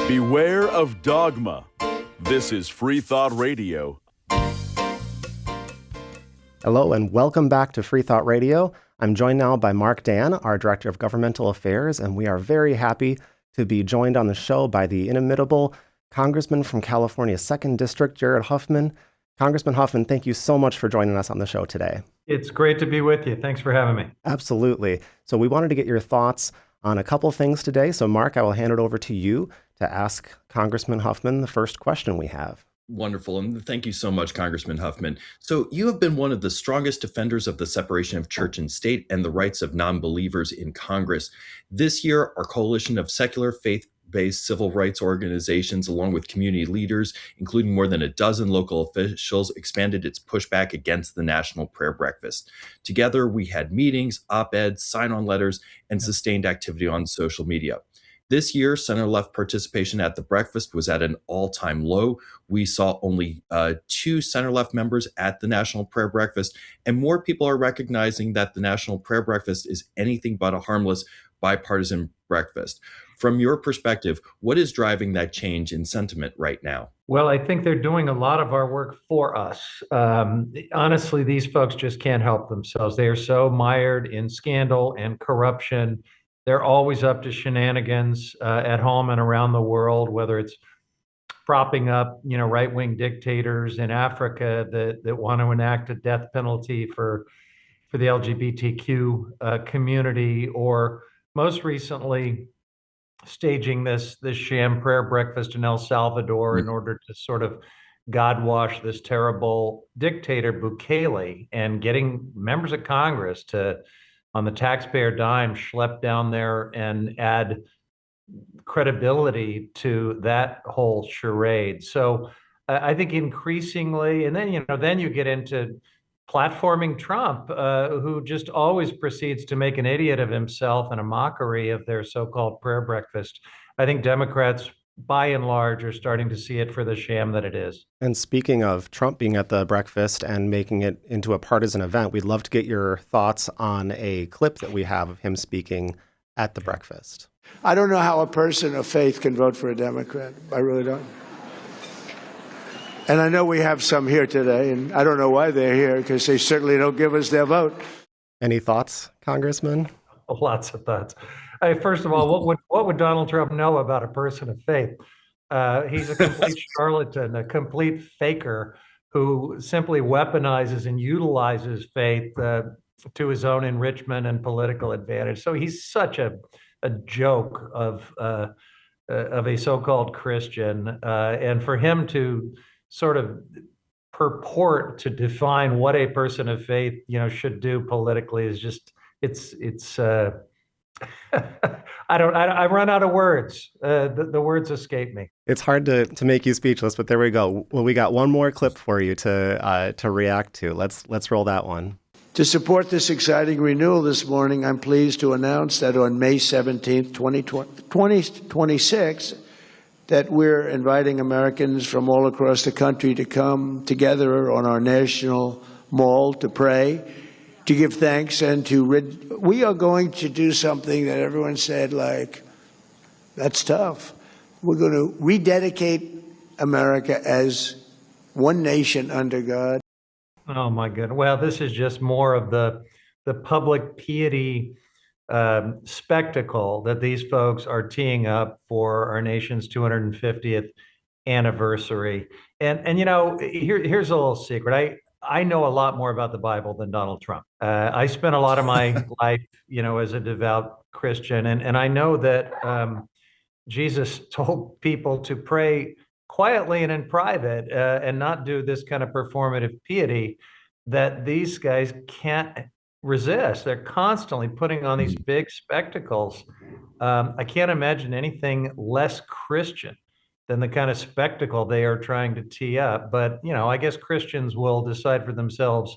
Beware of dogma. This is Freethought Radio. Hello and welcome back to Freethought Radio. I'm joined now by Mark Dan, our Director of Governmental Affairs, and we are very happy to be joined on the show by the inimitable Congressman from California's 2nd District, Jared Huffman. Congressman Huffman, thank you so much for joining us on the show today. It's great to be with you. Thanks for having me. Absolutely. So we wanted to get your thoughts on a couple things today. So Mark, I will hand it over to you to ask Congressman Huffman the first question we have. Wonderful. And thank you so much, Congressman Huffman. So you have been one of the strongest defenders of the separation of church and state and the rights of non-believers in Congress. This year, our coalition of secular faith-based civil rights organizations, along with community leaders, including more than a dozen local officials, expanded its pushback against the National Prayer Breakfast. Together, we had meetings, op-eds, sign-on letters, and sustained activity on social media. This year, center-left participation at the breakfast was at an all-time low. We saw only 2 center-left members at the National Prayer Breakfast, and more people are recognizing that the National Prayer Breakfast is anything but a harmless, bipartisan breakfast. From your perspective, what is driving that change in sentiment right now? Well, I think they're doing a lot of our work for us. Honestly, these folks just can't help themselves. They are so mired in scandal and corruption. They're always up to shenanigans at home and around the world, whether it's propping up, right-wing dictators in Africa that want to enact a death penalty for the LGBTQ community, or most recently staging this sham prayer breakfast in El Salvador in order to sort of God-wash this terrible dictator Bukele, and getting members of Congress to, on the taxpayer dime, schlep down there and add credibility to that whole charade. So I think increasingly, and then you get into platforming Trump, who just always proceeds to make an idiot of himself and a mockery of their so-called prayer breakfast. I think Democrats, by and large, are starting to see it for the sham that it is. And speaking of Trump being at the breakfast and making it into a partisan event, we'd love to get your thoughts on a clip that we have of him speaking at the breakfast. I don't know how a person of faith can vote for a Democrat. I really don't. And I know we have some here today, and I don't know why they're here, because they certainly don't give us their vote. Any thoughts, Congressman? Lots of thoughts. First of all, what would Donald Trump know about a person of faith? He's a complete charlatan, a complete faker who simply weaponizes and utilizes faith to his own enrichment and political advantage. So he's such a joke of a so-called Christian, and for him to sort of purport to define what a person of faith, should do politically is just it's. I run out of words. The words escape me. It's hard to make you speechless, but there we go. Well, we got one more clip for you to react to. Let's roll that one. To support this exciting renewal this morning, I'm pleased to announce that on May 17th, 2026, that we're inviting Americans from all across the country to come together on our national mall to pray, to give thanks, and we are going to do something that everyone said, like, that's tough. We're going to rededicate America as one nation under God. Oh my goodness. Well, this is just more of the public piety spectacle that these folks are teeing up for our nation's 250th anniversary. And here's a little secret. I know a lot more about the Bible than Donald Trump. I spent a lot of my life, as a devout Christian, and I know that Jesus told people to pray quietly and in private, and not do this kind of performative piety that these guys can't resist. They're constantly putting on these big spectacles. I can't imagine anything less Christian than the kind of spectacle they are trying to tee up. But, I guess Christians will decide for themselves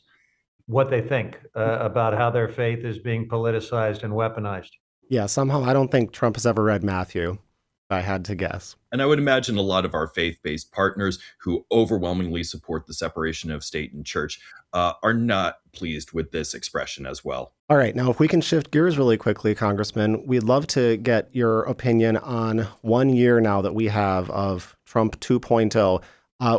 what they think about how their faith is being politicized and weaponized. Yeah, somehow I don't think Trump has ever read Matthew. I had to guess. And I would imagine a lot of our faith-based partners who overwhelmingly support the separation of state and church are not pleased with this expression as well. All right, now if we can shift gears really quickly, Congressman, we'd love to get your opinion on 1 year now that we have of Trump 2.0.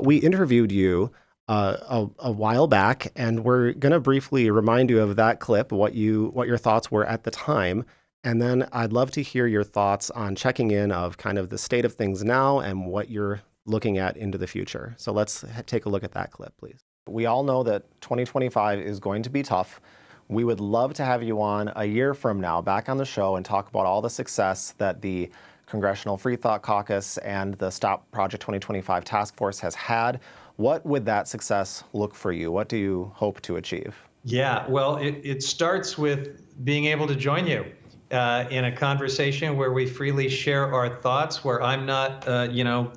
We interviewed you a while back, and we're going to briefly remind you of that clip, what your thoughts were at the time. And then I'd love to hear your thoughts on checking in of kind of the state of things now and what you're looking at into the future. So let's take a look at that clip, please. We all know that 2025 is going to be tough. We would love to have you on a year from now back on the show and talk about all the success that the Congressional Freethought Caucus and the Stop Project 2025 Task Force has had. What would that success look for you? What do you hope to achieve? Yeah, well, it starts with being able to join you in a conversation where we freely share our thoughts, where I'm not,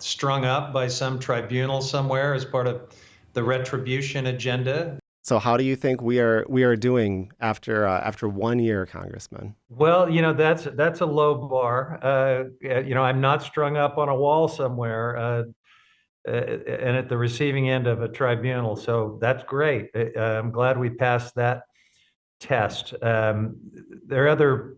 strung up by some tribunal somewhere as part of the retribution agenda. So how do you think we are doing after 1 year, Congressman? Well, that's a low bar. I'm not strung up on a wall somewhere and at the receiving end of a tribunal. So that's great. I'm glad we passed that test. There are other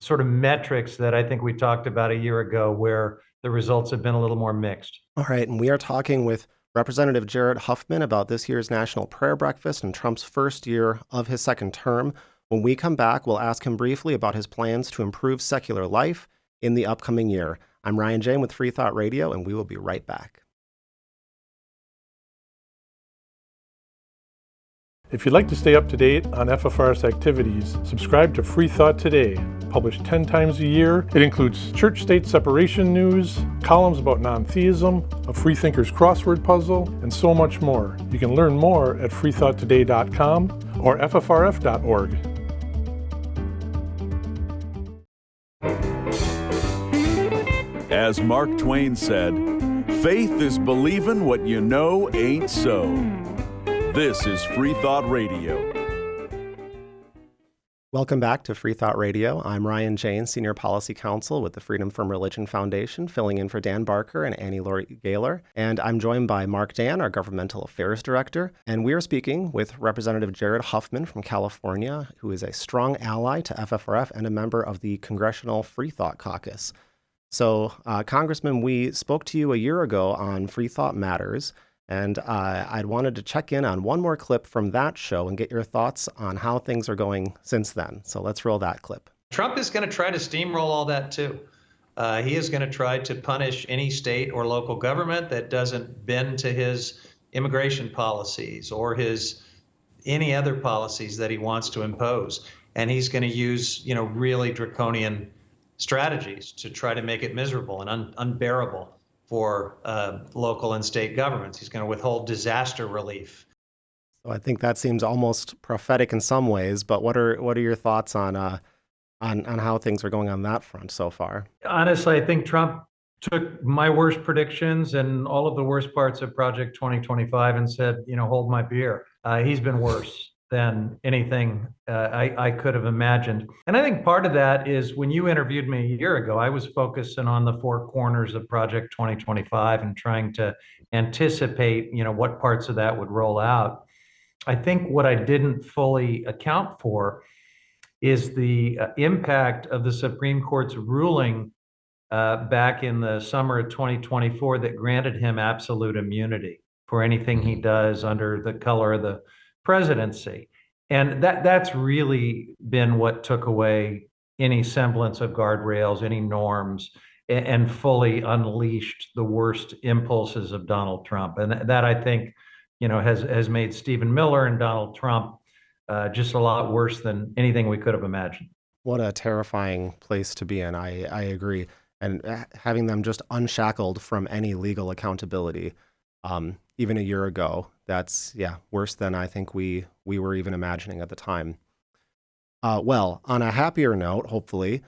sort of metrics that I think we talked about a year ago where the results have been a little more mixed. All right, and we are talking with Representative Jared Huffman about this year's National Prayer Breakfast and Trump's first year of his second term. When we come back, we'll ask him briefly about his plans to improve secular life in the upcoming year. I'm Ryan Jane with Free Thought Radio, and we will be right back. If you'd like to stay up to date on FFR's activities, subscribe to Free Thought Today, published 10 times a year. It includes church-state separation news, columns about non-theism, a freethinker's crossword puzzle, and so much more. You can learn more at freethoughttoday.com or ffrf.org. As Mark Twain said, faith is believing what you know ain't so. This is Free Thought Radio. Welcome back to Free Thought Radio. I'm Ryan Jane, Senior Policy Counsel with the Freedom from Religion Foundation, filling in for Dan Barker and Annie Laurie Gaylor. And I'm joined by Mark Dan, our Governmental Affairs Director. And we are speaking with Representative Jared Huffman from California, who is a strong ally to FFRF and a member of the Congressional Freethought Caucus. So, Congressman, we spoke to you a year ago on Free Thought Matters. And I'd wanted to check in on one more clip from that show and get your thoughts on how things are going since then. So let's roll that clip. Trump is going to try to steamroll all that too. He is going to try to punish any state or local government that doesn't bend to his immigration policies or his any other policies that he wants to impose. And he's going to use, really draconian strategies to try to make it miserable and unbearable for local and state governments. He's going to withhold disaster relief. So I think that seems almost prophetic in some ways, but what are your thoughts on how things are going on that front so far? Honestly, I think Trump took my worst predictions and all of the worst parts of Project 2025 and said, hold my beer. He's been worse than anything I could have imagined. And I think part of that is when you interviewed me a year ago, I was focusing on the four corners of Project 2025 and trying to anticipate, what parts of that would roll out. I think what I didn't fully account for is the impact of the Supreme Court's ruling back in the summer of 2024 that granted him absolute immunity for anything he does under the color of the presidency. And that's really been what took away any semblance of guardrails, any norms, and fully unleashed the worst impulses of Donald Trump. And that I think, has made Stephen Miller and Donald Trump just a lot worse than anything we could have imagined. What a terrifying place to be in. I agree. And having them just unshackled from any legal accountability, even a year ago, that's worse than I think we were even imagining at the time. Well, on a happier note, hopefully,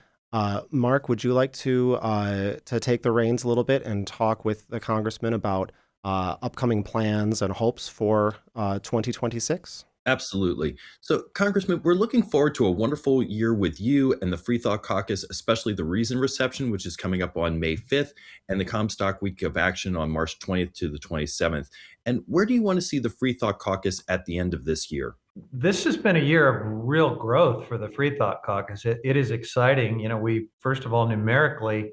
Mark, would you like to take the reins a little bit and talk with the congressman about upcoming plans and hopes for 2026? Absolutely. So, Congressman, we're looking forward to a wonderful year with you and the Freethought Caucus, especially the Reason reception, which is coming up on May 5th, and the Comstock Week of Action on March 20th to the 27th. And where do you want to see the Freethought Caucus at the end of this year? This has been a year of real growth for the Freethought Caucus. It is exciting. We, first of all, numerically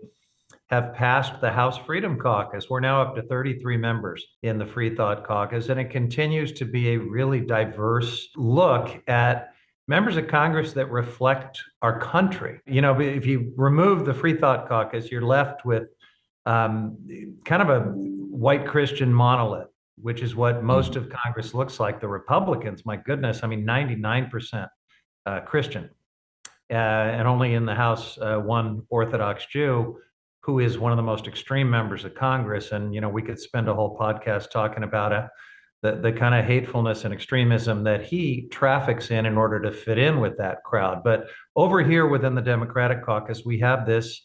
have passed the House Freedom Caucus. We're now up to 33 members in the Freethought Caucus, and it continues to be a really diverse look at members of Congress that reflect our country. If you remove the Freethought Caucus, you're left with kind of a white Christian monolith, which is what most of Congress looks like. The Republicans, my goodness, 99% Christian, and only in the House one Orthodox Jew, who is one of the most extreme members of Congress. And, we could spend a whole podcast talking about the kind of hatefulness and extremism that he traffics in order to fit in with that crowd. But over here within the Democratic caucus, we have this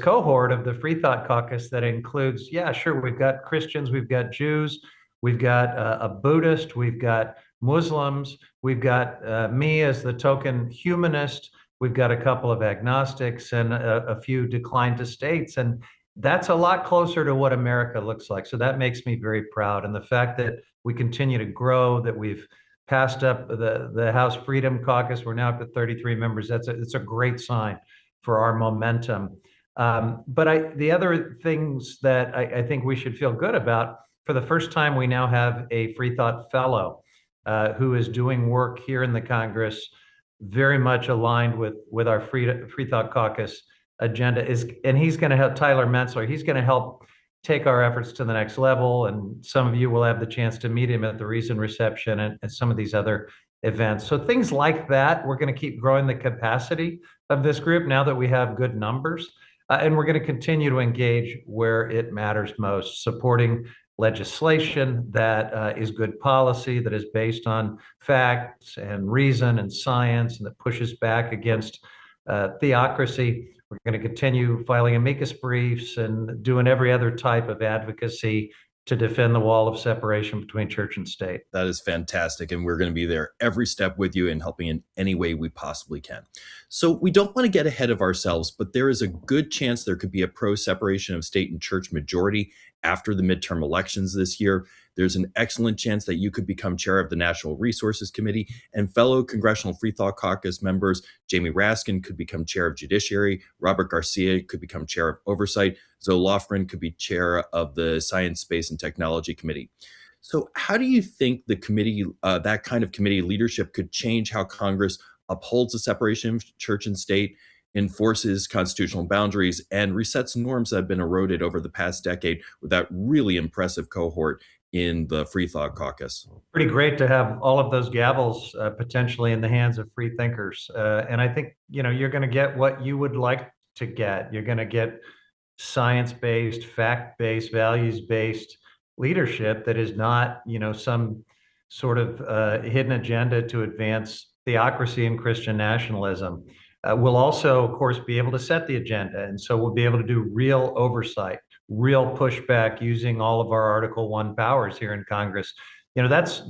cohort of the Freethought Caucus that includes, yeah, sure, we've got Christians, we've got Jews, we've got a Buddhist, we've got Muslims, we've got me as the token humanist, we've got a couple of agnostics and a few declined to states. And that's a lot closer to what America looks like. So that makes me very proud. And the fact that we continue to grow, that we've passed up the House Freedom Caucus, we're now up to 33 members. It's a great sign for our momentum. But the other things that I think we should feel good about, for the first time, we now have a Freethought Fellow who is doing work here in the Congress, very much aligned with our Freethought Caucus agenda. And he's going to help, Tyler Mentzler, he's going to help take our efforts to the next level. And some of you will have the chance to meet him at the Reason reception and some of these other events. So things like that, we're going to keep growing the capacity of this group now that we have good numbers. And we're going to continue to engage where it matters most, supporting legislation that is good policy, that is based on facts and reason and science, and that pushes back against theocracy. We're going to continue filing amicus briefs and doing every other type of advocacy to defend the wall of separation between church and state. That is fantastic. And we're going to be there every step with you and helping in any way we possibly can. So we don't want to get ahead of ourselves, but there is a good chance there could be a pro-separation of state and church majority after the midterm elections this year. There's an excellent chance that you could become chair of the National Resources Committee, and fellow Congressional Freethought Caucus members Jamie Raskin could become chair of Judiciary, Robert Garcia could become chair of Oversight, Zoe Lofgren could be chair of the Science, Space, and Technology Committee. So how do you think the committee, that kind of committee leadership could change how Congress upholds the separation of church and state, enforces constitutional boundaries, and resets norms that have been eroded over the past decade with that really impressive cohort in the Freethought Caucus? Pretty great to have all of those gavels potentially in the hands of free thinkers. And I think, you're going to get what you would like to get. You're going to get science-based, fact-based, values-based leadership that is not, some sort of hidden agenda to advance theocracy and Christian nationalism. We'll also, of course, be able to set the agenda. And so we'll be able to do real oversight, real pushback using all of our Article 1 powers here in Congress. That's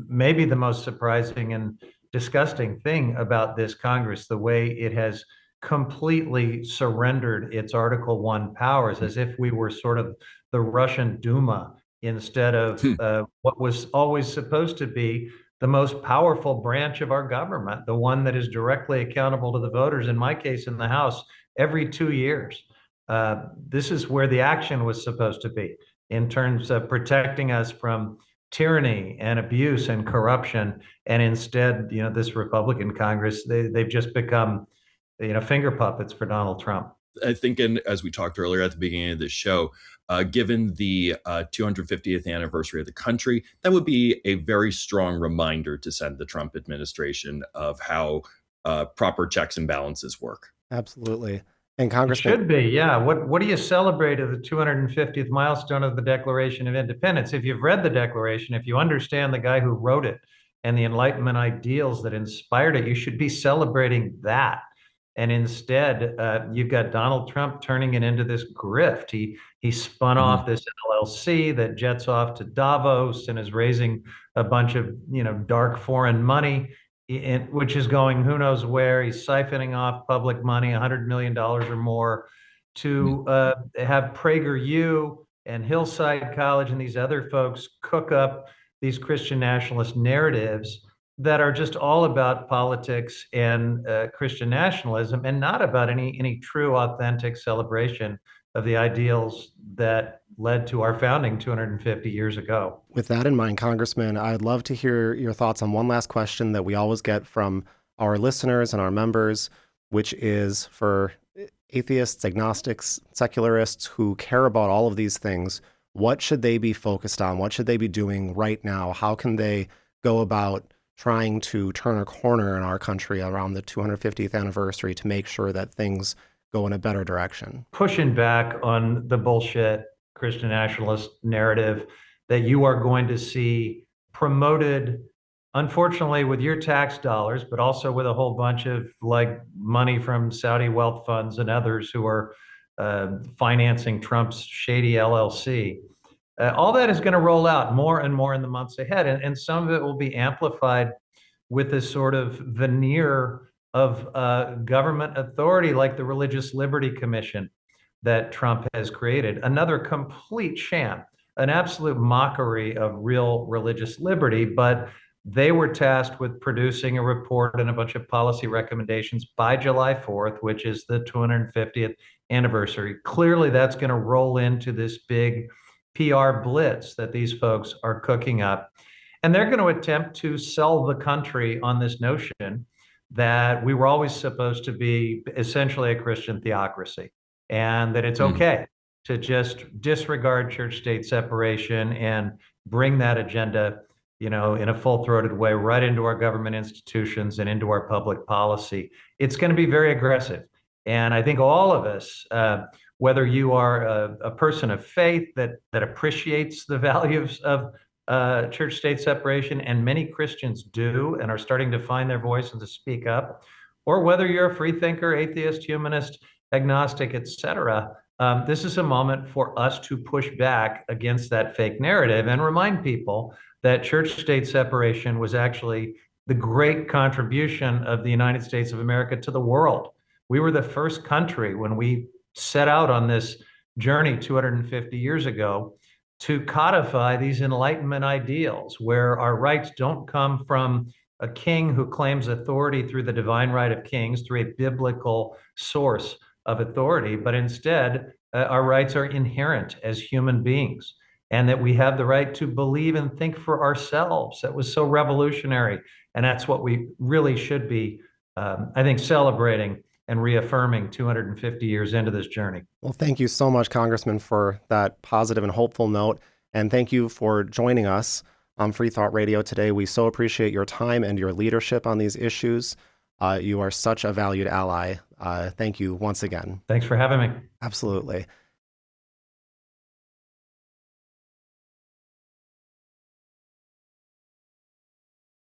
maybe the most surprising and disgusting thing about this Congress, the way it has completely surrendered its Article 1 powers, as if we were sort of the Russian Duma instead of what was always supposed to be the most powerful branch of our government, the one that is directly accountable to the voters, in my case, in the House, every 2 years. This is where the action was supposed to be in terms of protecting us from tyranny and abuse and corruption. And instead, this Republican Congress, they've just become, finger puppets for Donald Trump. I think, and as we talked earlier at the beginning of this show, given the 250th anniversary of the country, that would be a very strong reminder to send the Trump administration of how proper checks and balances work. Absolutely. And Congressman, it should be, yeah. What do you celebrate as the 250th milestone of the Declaration of Independence? If you've read the Declaration, if you understand the guy who wrote it and the Enlightenment ideals that inspired it, you should be celebrating that. And instead, you've got Donald Trump turning it into this grift. He spun off this LLC that jets off to Davos and is raising a bunch of dark foreign money, which is going who knows where. He's siphoning off public money, $100 million or more, to have PragerU and Hillside College and these other folks cook up these Christian nationalist narratives that are just all about politics and Christian nationalism, and not about any true, authentic celebration of the ideals that led to our founding 250 years ago. With that in mind, Congressman, I'd love to hear your thoughts on one last question that we always get from our listeners and our members, which is for atheists, agnostics, secularists who care about all of these things. What should they be focused on? What should they be doing right now? How can they go about trying to turn a corner in our country around the 250th anniversary to make sure that things go in a better direction? Pushing back on the bullshit Christian nationalist narrative that you are going to see promoted, unfortunately, with your tax dollars, but also with a whole bunch of money from Saudi wealth funds and others who are financing Trump's shady LLC. All that is going to roll out more and more in the months ahead. And some of it will be amplified with this sort of veneer of government authority, like the Religious Liberty Commission that Trump has created. Another complete sham, an absolute mockery of real religious liberty. But they were tasked with producing a report and a bunch of policy recommendations by July 4th, which is the 250th anniversary. Clearly, that's going to roll into this big PR blitz that these folks are cooking up. And they're going to attempt to sell the country on this notion that we were always supposed to be essentially a Christian theocracy, and that it's okay to just disregard church-state separation and bring that agenda, in a full-throated way right into our government institutions and into our public policy. It's going to be very aggressive. And I think all of us, whether you are a person of faith that appreciates the values of church-state separation, and many Christians do and are starting to find their voice and to speak up, or whether you're a free thinker, atheist, humanist, agnostic, etc., this is a moment for us to push back against that fake narrative and remind people that church-state separation was actually the great contribution of the United States of America to the world. We were the first country, when we set out on this journey 250 years ago, to codify these Enlightenment ideals where our rights don't come from a king who claims authority through the divine right of kings, through a biblical source of authority, but instead our rights are inherent as human beings, and that we have the right to believe and think for ourselves. That was so revolutionary, and that's what we really should be, I think, celebrating and reaffirming 250 years into this journey. Well, thank you so much, Congressman, for that positive and hopeful note. And thank you for joining us on Free Thought Radio today. We so appreciate your time and your leadership on these issues. You are such a valued ally. Thank you once again. Thanks for having me. Absolutely.